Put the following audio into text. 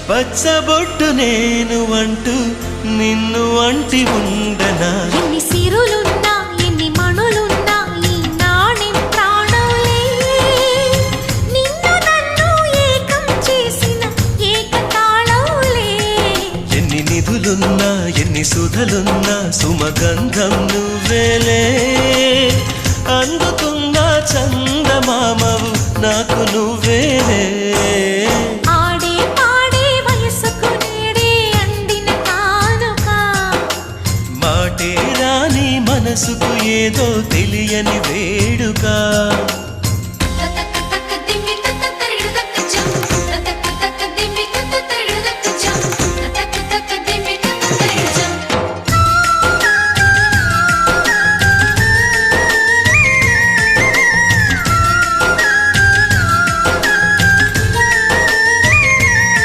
పచ్చబొట్టు నేను అంటూ నిన్ను అంటి ఉండనా ఎన్ని సిరులున్నా ఎన్ని మణులున్నా ఈ నాణెం ప్రాణంలే నిన్ను నన్ను ఏకం చేసిన ఏకతాళంలే ఎన్ని నిధులున్నా ఎన్ని సుధలున్నా సుమగంధం నువ్వేలే అందుతున్న చందమామవు నాకు నువ్వేలే ఆడే పాడే వయసుకు నేడే అందిన కానుక మాటే రాని మనసుకు ఏదో తెలియని వేడుక